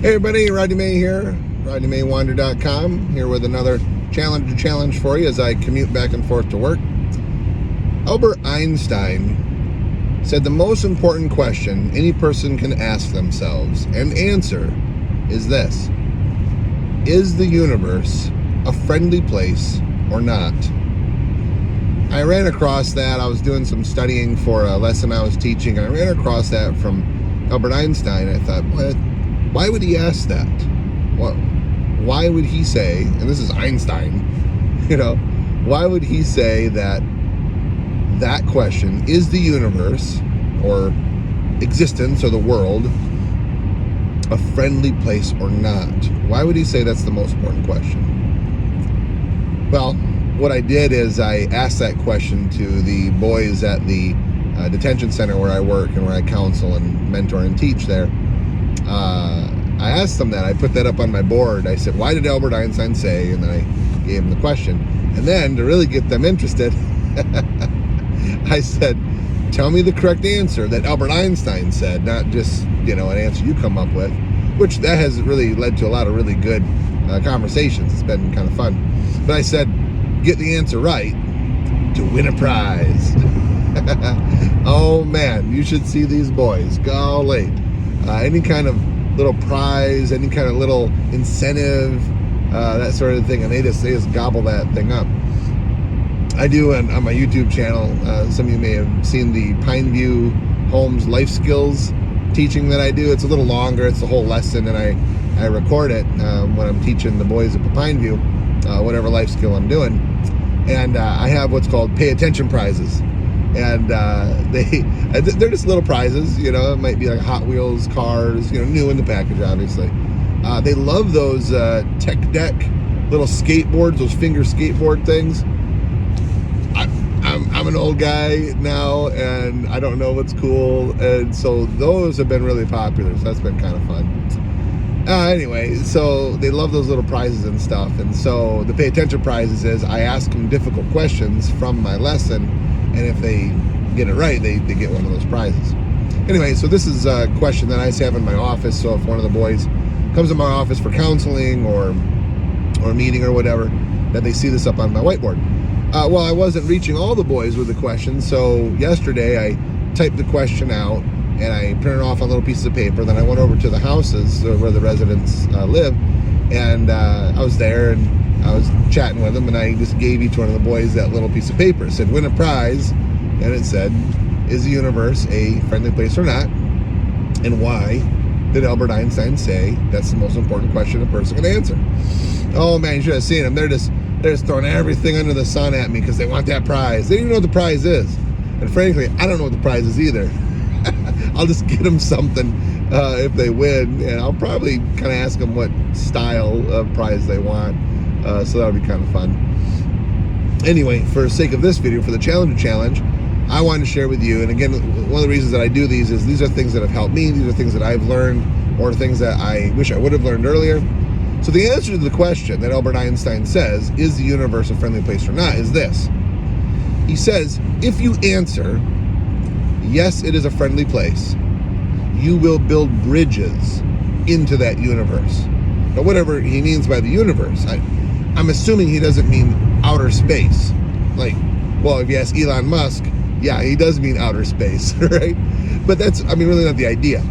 Hey everybody, Rodney May here, RodneyMayWander.com, here with another challenge for you as I commute back and forth to work. Albert Einstein said the most important question any person can ask themselves and answer is this: is the universe a friendly place or not? I ran across that. I was doing some studying for a lesson I was teaching, and I ran across that from Albert Einstein. I thought, what? Why would he ask that? Why would he say, and this is Einstein, why would he say that question, is the universe or existence or the world a friendly place or not? Why would he say that's the most important question? Well, what I did is I asked that question to the boys at the detention center where I work and where I counsel and mentor and teach there. I asked them that. I put that up on my board. I said, why did Albert Einstein say? And then I gave them the question. And then to really get them interested, I said, tell me the correct answer that Albert Einstein said, not just, an answer you come up with, which that has really led to a lot of really good conversations. It's been kind of fun. But I said, get the answer right to win a prize. Oh man, you should see these boys. Golly. Any kind of little prize, any kind of little incentive, that sort of thing, and they just gobble that thing up. I do on my YouTube channel. Some of you may have seen the Pineview Homes Life Skills teaching that I do. It's a little longer. It's a whole lesson, and I record it when I'm teaching the boys at Pineview, whatever life skill I'm doing. And I have what's called pay attention prizes. And they're just little prizes, it might be like Hot Wheels cars, new in the package, obviously. They love those tech deck little skateboards, those finger skateboard things. I'm an old guy now, and I don't know what's cool, and so those have been really popular, so that's been kind of fun. Anyway, so they love those little prizes and stuff, and so the pay attention prizes is I ask them difficult questions from my lesson, and if they get it right, they get one of those prizes. Anyway, so this is a question that I have in my office. So if one of the boys comes to my office for counseling or a meeting or whatever, that they see this up on my whiteboard. Well, I wasn't reaching all the boys with the question, so yesterday I typed the question out and I printed it off on little pieces of paper. Then I went over to the houses where the residents live, and I was there and I was chatting with them, and I just gave each one of the boys that little piece of paper. It said, win a prize, and it said, is the universe a friendly place or not? And why did Albert Einstein say that's the most important question a person can answer? Oh man, you should have seen them. They're just throwing everything under the sun at me because they want that prize. They don't even know what the prize is. And frankly, I don't know what the prize is either. I'll just get them something if they win, and I'll probably kind of ask them what style of prize they want. So that'll be kind of fun. Anyway, for the sake of this video, for the challenge, I wanted to share with you, and again, one of the reasons that I do these is these are things that have helped me, these are things that I've learned, or things that I wish I would have learned earlier. So the answer to the question that Albert Einstein says, is the universe a friendly place or not, is this. He says, if you answer, yes, it is a friendly place, you will build bridges into that universe. Now, whatever he means by the universe, I'm assuming he doesn't mean outer space. Like, well, if you ask Elon Musk, yeah, he does mean outer space, right? But that's, really not the idea.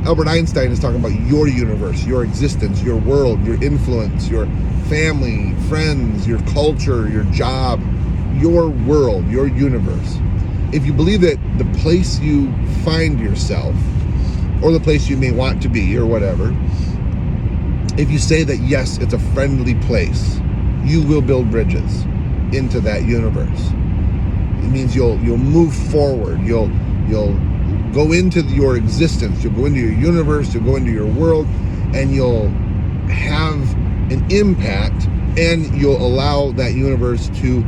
Albert Einstein is talking about your universe, your existence, your world, your influence, your family, friends, your culture, your job, your world, your universe. If you believe that the place you find yourself, or the place you may want to be, or whatever, if you say that, yes, it's a friendly place, you will build bridges into that universe. It means you'll move forward. You'll go into your existence. You'll go into your universe. You'll go into your world, and you'll have an impact, and you'll allow that universe to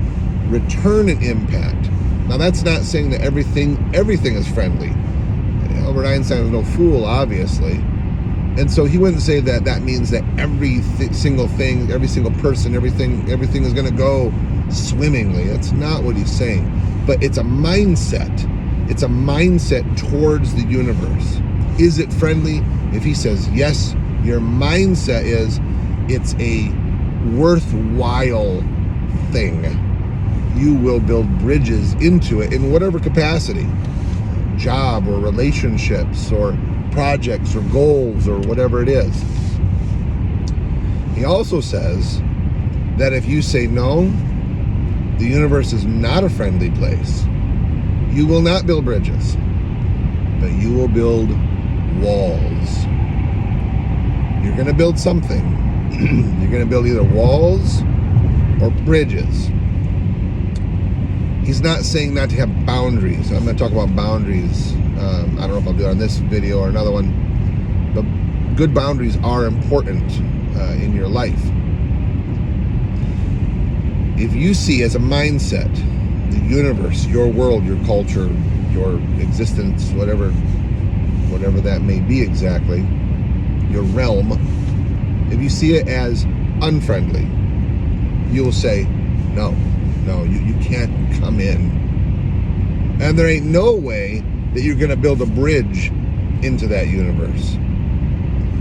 return an impact. Now, that's not saying that everything is friendly. Albert Einstein was no fool, obviously. And so he wouldn't say that means that every single thing, every single person, everything is going to go swimmingly. That's not what he's saying. But it's a mindset. It's a mindset towards the universe. Is it friendly? If he says yes, Your mindset is it's a worthwhile thing. You will build bridges into it in whatever capacity, job or relationships or projects or goals or whatever it is. He also says that if you say no, the universe is not a friendly place, you will not build bridges, but you will build walls. You're going to build something. You're going to build either walls or bridges. He's not saying not to have boundaries. I'm going to talk about boundaries. I don't know if I'll do it on this video or another one, but good boundaries are important in your life. If you see as a mindset, the universe, your world, your culture, your existence, whatever that may be exactly, your realm, if you see it as unfriendly, you will say, no, you can't come in. And there ain't no way that you're going to build a bridge into that universe.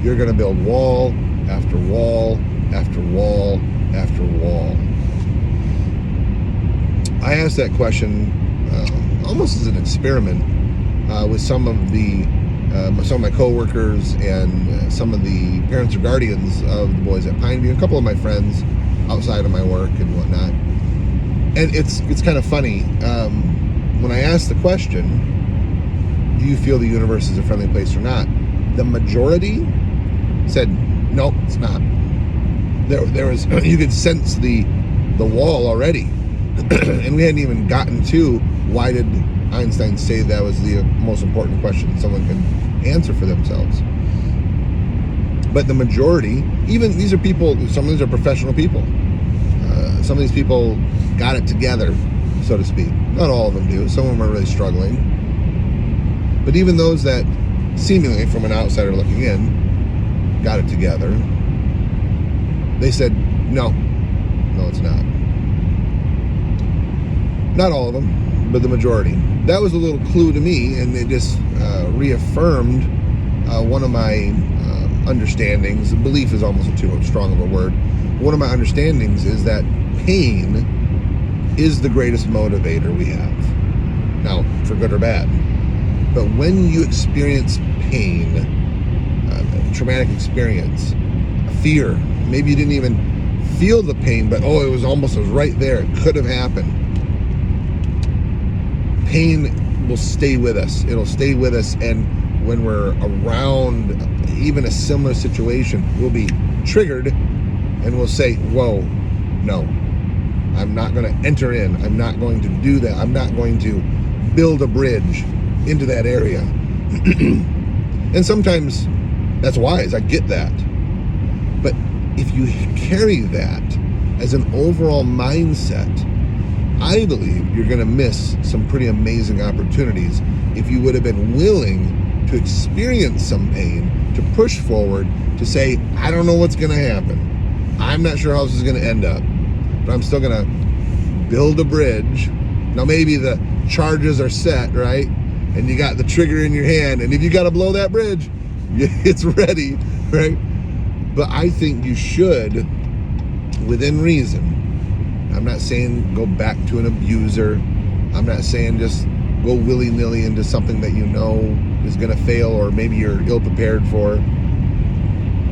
You're going to build wall after wall after wall after wall. I asked that question almost as an experiment with some of my coworkers and some of the parents or guardians of the boys at Pineview, a couple of my friends outside of my work and whatnot. And it's kind of funny. When I asked the question, do you feel the universe is a friendly place or not? The majority said, no, it's not. There was, you could sense the wall already. And we hadn't even gotten to why did Einstein say that was the most important question someone can answer for themselves. But the majority, even these are people, some of these are professional people. Some of these people got it together, so to speak. Not all of them do. Some of them are really struggling. But even those that seemingly, from an outsider looking in, got it together, they said, no, it's not. Not all of them, but the majority. That was a little clue to me, and it just reaffirmed one of my understandings. Belief is almost too strong of a word. One of my understandings is that pain is the greatest motivator we have. Now, for good or bad. But when you experience pain, a traumatic experience, a fear, maybe you didn't even feel the pain, but it was right there. It could have happened. Pain will stay with us. It'll stay with us, and when we're around even a similar situation, we'll be triggered and we'll say, whoa, no, I'm not going to enter in. I'm not going to do that. I'm not going to build a bridge into that area. And sometimes that's wise. I get that. But if you carry that as an overall mindset, I believe you're going to miss some pretty amazing opportunities if you would have been willing to experience some pain, to push forward, to say, I don't know what's going to happen. I'm not sure how this is going to end up, but I'm still going to build a bridge. Now, maybe the charges are set, right? And you got the trigger in your hand, and if you got to blow that bridge, it's ready, right? But I think you should, within reason. I'm not saying go back to an abuser. I'm not saying just go willy-nilly into something that you know is going to fail or maybe you're ill-prepared for.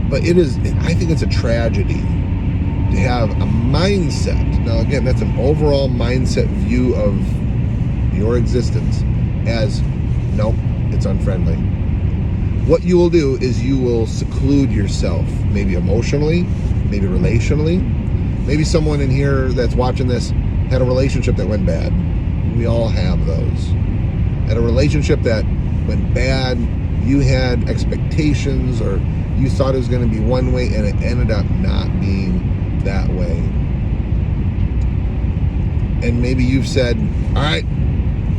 But I think it's a tragedy to have a mindset. Now, again, that's an overall mindset view of your existence as, nope, it's unfriendly. What you will do is you will seclude yourself, maybe emotionally, maybe relationally. Maybe someone in here that's watching this had a relationship that went bad. We all have those. At a relationship that went bad, you had expectations or you thought it was going to be one way and it ended up not being that way. And maybe you've said, all right,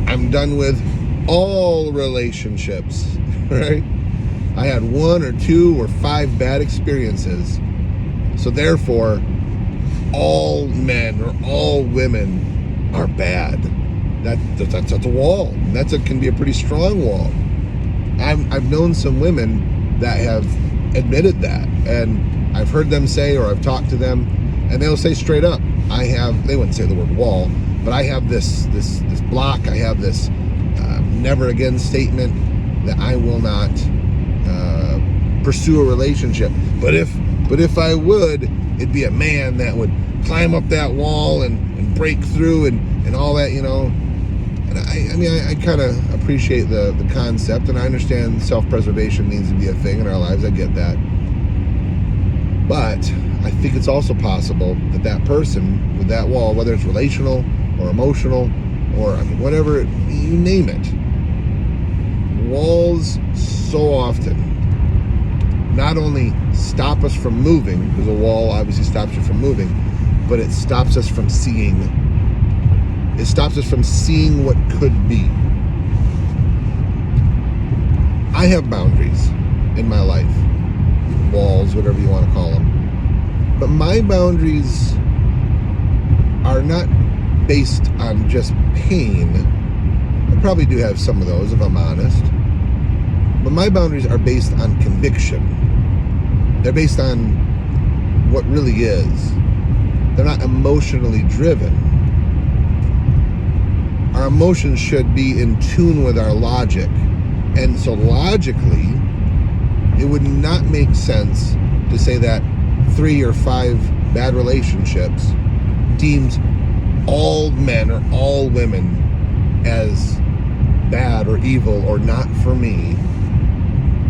I'm done with all relationships, right? I had 1 or 2 or 5 bad experiences. So therefore, all men or all women are bad. That's a wall. Can be a pretty strong wall. I've known some women that have admitted that, and I've heard them say, or I've talked to them, and they'll say straight up, they wouldn't say the word wall, but I have this block, I have this never again statement that I will not pursue a relationship. But if I would, it'd be a man that would climb up that wall and break through and all that, you know. And I kind of appreciate the concept, and I understand self-preservation needs to be a thing in our lives. I get that. But I think it's also possible that that person with that wall, whether it's relational or emotional or whatever, you name it, walls so often not only stop us from moving, because a wall obviously stops you from moving, but it stops us from seeing. It stops us from seeing what could be. I have boundaries in my life, walls, whatever you want to call them. But my boundaries are not based on just pain. I probably do have some of those, if I'm honest. But my boundaries are based on conviction. They're based on what really is. They're not emotionally driven. Our emotions should be in tune with our logic. And so logically, it would not make sense to say that 3 or 5 bad relationships deems all men or all women as bad or evil or not for me.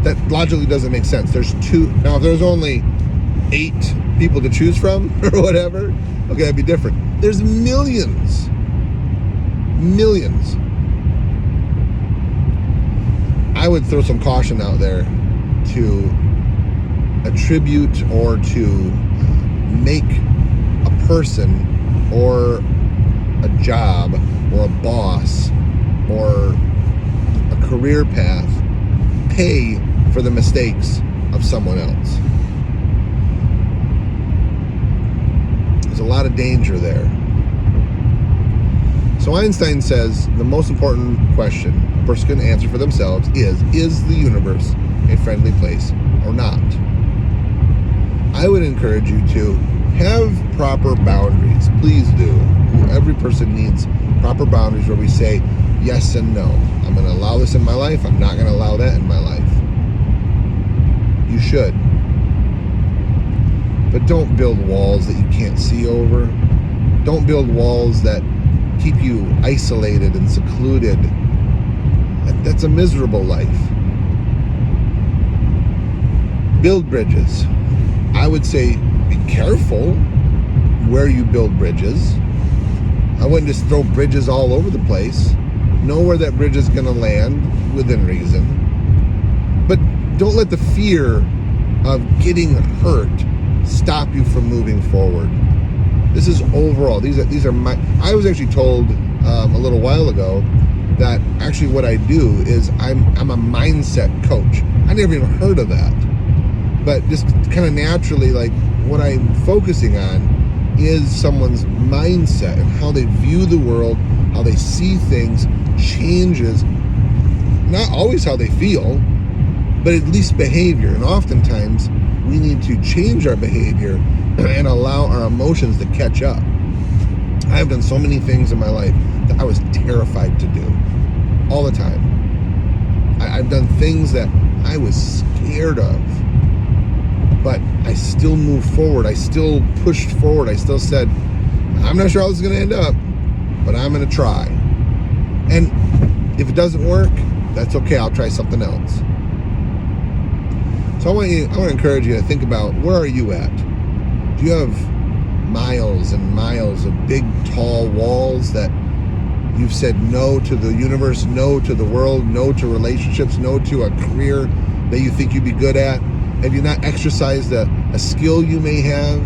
That logically doesn't make sense. There's 2. Now, if there's only 8 people to choose from or whatever, okay, that'd be different. There's millions. I would throw some caution out there to attribute or to make a person or a job or a boss or a career path pay for the mistakes of someone else. There's a lot of danger there. So Einstein says the most important question a person can answer for themselves is the universe a friendly place or not? I would encourage you to have proper boundaries. Please do. Every person needs proper boundaries where we say yes and no. I'm going to allow this in my life. I'm not going to allow that in my life. You should. But don't build walls that you can't see over. Don't build walls that keep you isolated and secluded. That's a miserable life. Build bridges. I would say be careful where you build bridges. I wouldn't just throw bridges all over the place. Know where that bridge is going to land within reason. But don't let the fear of getting hurt stop you from moving forward. This is overall. These are my. I was actually told a little while ago that actually what I do is I'm a mindset coach. I never even heard of that, but just kind of naturally, like what I'm focusing on is someone's mindset and how they view the world, how they see things changes. Not always how they feel, but at least behavior. And oftentimes we need to change our behavior and allow our emotions to catch up. I have done so many things in my life that I was terrified to do all the time. I've done things that I was scared of, but I still moved forward. I still pushed forward. I still said, I'm not sure how this is going to end up, but I'm going to try. And if it doesn't work, that's okay. I'll try something else. So I want to encourage you to think about, where are you at? Do you have miles and miles of big, tall walls that you've said no to the universe, no to the world, no to relationships, no to a career that you think you'd be good at? Have you not exercised a skill you may have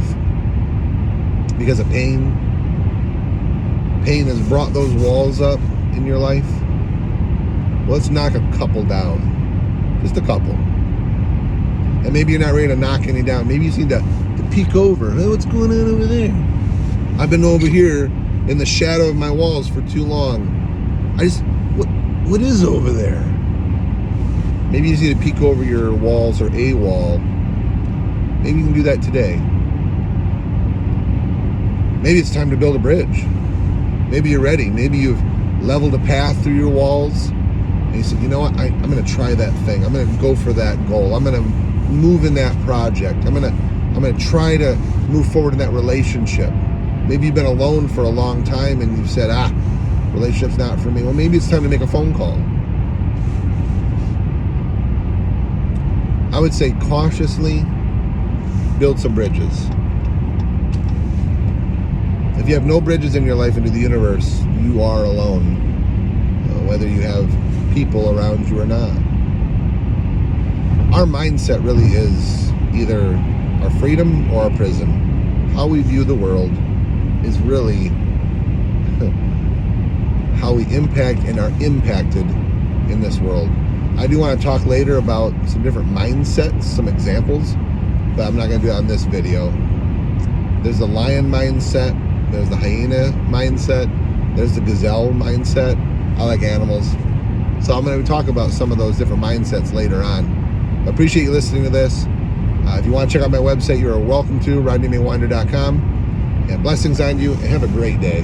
because of pain? Pain has brought those walls up in your life. Well, let's knock a couple down. Just a couple. And maybe you're not ready to knock any down. Maybe you just need to peek over. Hey, what's going on over there? I've been over here in the shadow of my walls for too long. What is over there? Maybe you just need to peek over your walls or a wall Maybe you can do that today. Maybe it's time to build a bridge. Maybe you're ready. Maybe you've leveled a path through your walls. And you said, you know what, I'm going to try that thing. I'm going to go for that goal. I'm going to move in that project. I'm going to try to move forward in that relationship. Maybe you've been alone for a long time and you've said, relationship's not for me. Well, maybe it's time to make a phone call. I would say cautiously build some bridges. If you have no bridges in your life into the universe, you are alone, whether you have people around you or not. Our mindset really is either our freedom or our prison. How we view the world is really how we impact and are impacted in this world. I do want to talk later about some different mindsets, some examples, but I'm not going to do it on this video. There's the lion mindset, there's the hyena mindset, there's the gazelle mindset. I like animals. So I'm going to talk about some of those different mindsets later on. I appreciate you listening to this. If you want to check out my website, you are welcome to, RodneyMayWinder.com. And blessings on you, and have a great day.